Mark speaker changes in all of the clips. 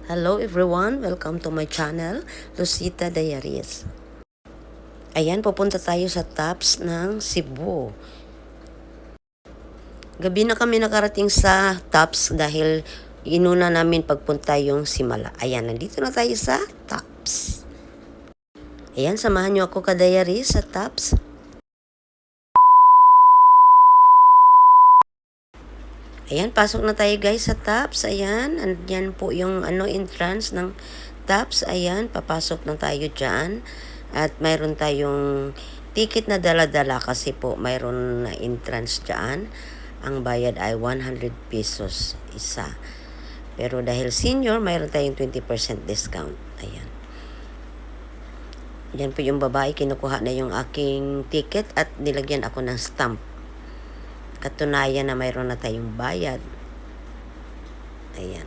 Speaker 1: Hello everyone! Welcome to my channel, Lucita Diaries. Ayan, pupunta tayo sa tops ng Cebu. Gabi na kami nakarating sa tops dahil inuna namin pagpunta yung Simala. Ayan, nandito na tayo sa tops. Ayan, samahan nyo ako ka-diaries sa tops. Ayan, pasok na tayo guys sa tops. Ayan, andyan po yung entrance ng tops. Ayan, papasok na tayo dyan. At mayroon tayong ticket na dala-dala kasi po mayroon na entrance dyan. Ang bayad ay 100 pesos isa. Pero dahil senior, mayroon tayong 20% discount. Ayan. Yan po yung babae, kinukuha na yung aking ticket at nilagyan ako ng stamp. Katunayan na mayroon na tayong bayad. Ayan.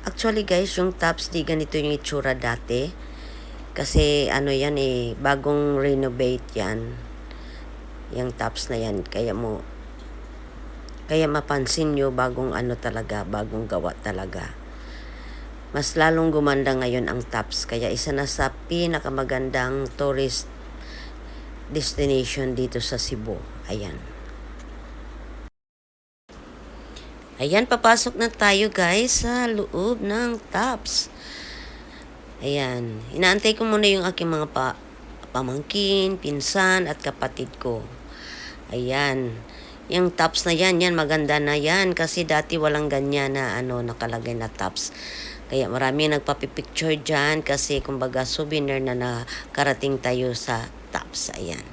Speaker 1: Actually guys, yung tops di ganito yung itsura dati. Kasi yan bagong renovate yan. Yung tops na yan. Kaya mapansin nyo bagong talaga, bagong gawa talaga. Mas lalong gumanda ngayon ang tops. Kaya isa na sa pinakamagandang tourist destination dito sa Cebu. Ayan. Ayan, papasok na tayo guys sa loob ng tops. Ayan. Inaantay ko muna yung aking mga pamangkin, pinsan at kapatid ko. Ayan. Yung tops na yan maganda na yan kasi dati walang ganyan na nakalagay na tops. Kaya marami nagpapipicture dyan kasi kumbaga souvenir na nakarating tayo sa tops. Ayan.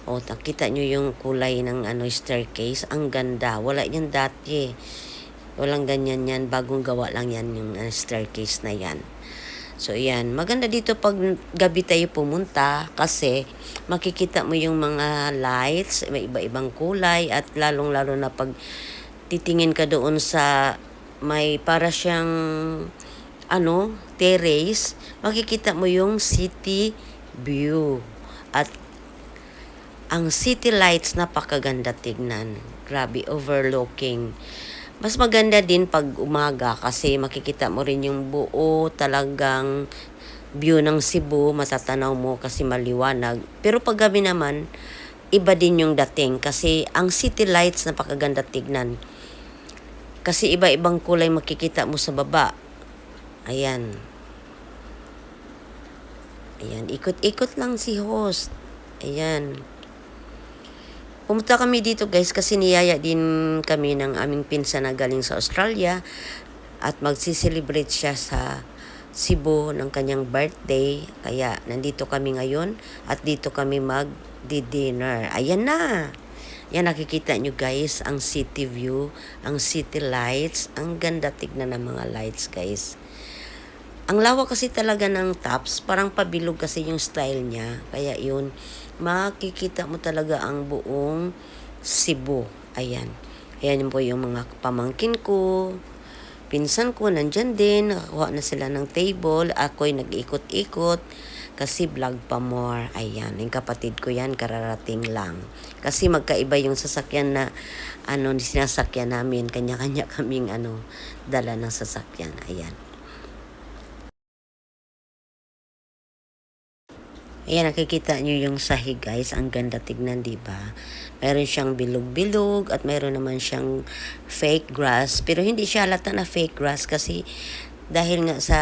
Speaker 1: O, nakita nyo yung kulay ng staircase. Ang ganda. Wala yan dati. Walang ganyan yan. Bagong gawa lang yan yung staircase na yan. So, ayan. Maganda dito pag gabi tayo pumunta kasi makikita mo yung mga lights, may iba-ibang kulay at lalong-lalo na pag titingin ka doon sa may para siyang terrace, makikita mo yung city view. At ang city lights napakaganda tignan. Grabe, overlooking. Mas maganda din pag umaga kasi makikita mo rin yung buo talagang view ng Cebu, matatanaw mo kasi maliwanag. Pero pag gabi naman, iba din yung dating kasi ang city lights napakaganda tignan. Kasi iba-ibang kulay makikita mo sa baba. Ayan. Ayan, ikot-ikot lang si host. Ayan. Pumunta kami dito guys kasi niyaya din kami ng aming pinsan na galing sa Australia at magsiselebrate siya sa Cebu ng kanyang birthday. Kaya nandito kami ngayon at dito kami mag-dinner. Ayan na! Yan, nakikita nyo guys ang city view, ang city lights. Ang ganda tignan ng mga lights guys. Ang lawak kasi talaga ng tops, parang pabilog kasi yung style niya. Kaya yun, makikita mo talaga ang buong Cebu. Ayan. Ayan po yung mga pamangkin ko. Pinsan ko, nandyan din. Nakakuha na sila ng table. Ako'y nag-ikot-ikot. Kasi vlog pa more. Ayan. Yung kapatid ko yan, kararating lang. Kasi magkaiba yung sasakyan na sinasakyan namin. Kanya-kanya kaming dala ng sasakyan. Ayan. Ayan, nakikita nyo yung sahig guys. Ang ganda tignan, diba? Meron siyang bilog-bilog at meron naman siyang fake grass. Pero hindi siya halata na fake grass kasi dahil nga sa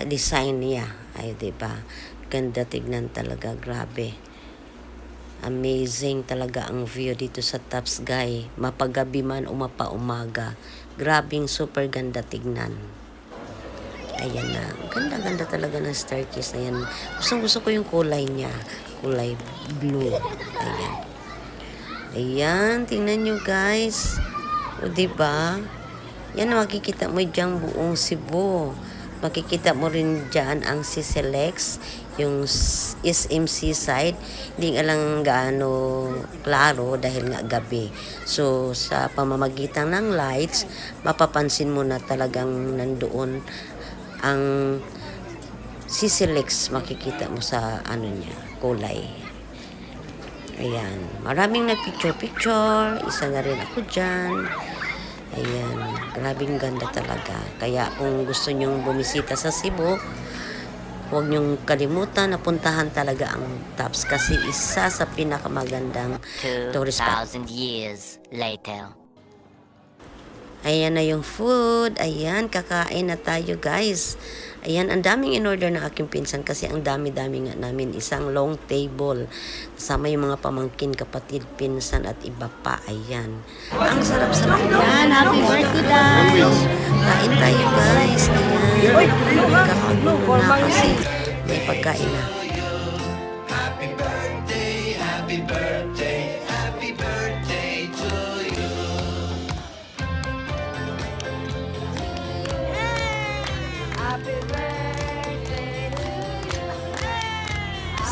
Speaker 1: design niya. Ay, diba? Ganda tignan talaga. Grabe. Amazing talaga ang view dito sa tops guy. Mapagabi man o mapaumaga. Grabing super ganda tignan. Ayan na. Ganda-ganda talaga ng staircase na yan. Gusto ko yung kulay niya. Kulay blue. Ayan. Ayan. Tingnan nyo guys. O diba? Yan makikita mo dyan buong Cebu. Makikita mo rin dyan ang CCLX. Yung SMC side. Hindi nga lang gaano klaro dahil nga gabi. So, sa pamamagitan ng lights, mapapansin mo na talagang nandoon ang CCLX makikita mo sa niya, kulay. Ayan. Maraming na picture. Isa na rin ako dyan. Ayan, grabing ganda talaga. Kaya kung gusto nyong bumisita sa Cebu, huwag nyong kalimutan na puntahan talaga ang Taps kasi isa sa pinakamagandang tourist spot.
Speaker 2: 2,000 years later.
Speaker 1: Ayan na yung food. Ayan, kakain na tayo guys. Ayan, ang daming in-order ng aking pinsan kasi ang dami-dami nga namin. Isang long table. Kasama yung mga pamangkin, kapatid, pinsan at iba pa. Ayan. Ang sarap-sarap.
Speaker 3: Yan, happy birthday, guys!
Speaker 1: Kain tayo guys. Ayan. Kakagulo na kasi may pagkain na.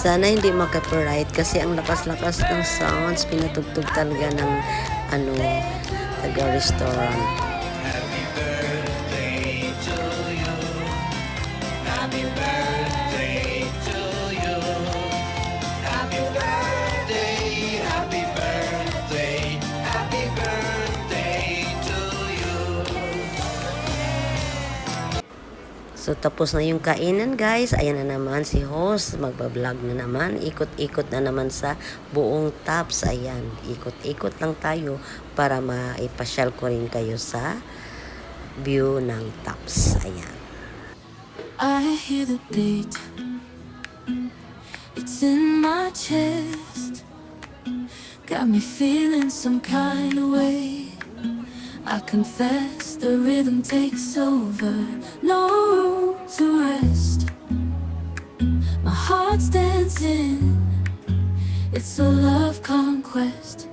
Speaker 1: Sana hindi maka-copyright kasi ang lakas-lakas ng sounds pinatugtog talaga ng taga-restaurant. So, tapos na yung kainan, guys. Ayan na naman si host. Magbablog na naman. Ikot-ikot na naman sa buong Taps. Ayan. Ikot-ikot lang tayo para maipasyal ko rin kayo sa view ng Taps. Ayan.
Speaker 4: I hear the beat. It's in my chest. Got me feeling some kind of way. I confess the rhythm takes over. No room to rest. My heart's dancing. It's a love conquest.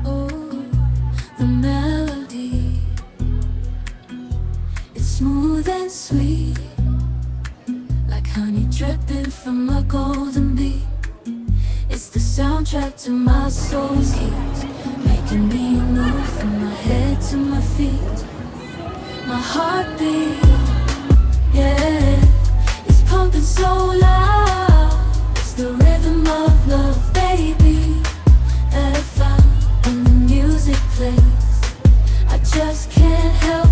Speaker 4: Oh, the melody. It's smooth and sweet, like honey dripping from a golden bee. It's the soundtrack to my soul's heat, making me move from my head to my feet. My heartbeat, yeah, it's pumping so loud. It's the rhythm of love, baby, that I found when the music plays. I just can't help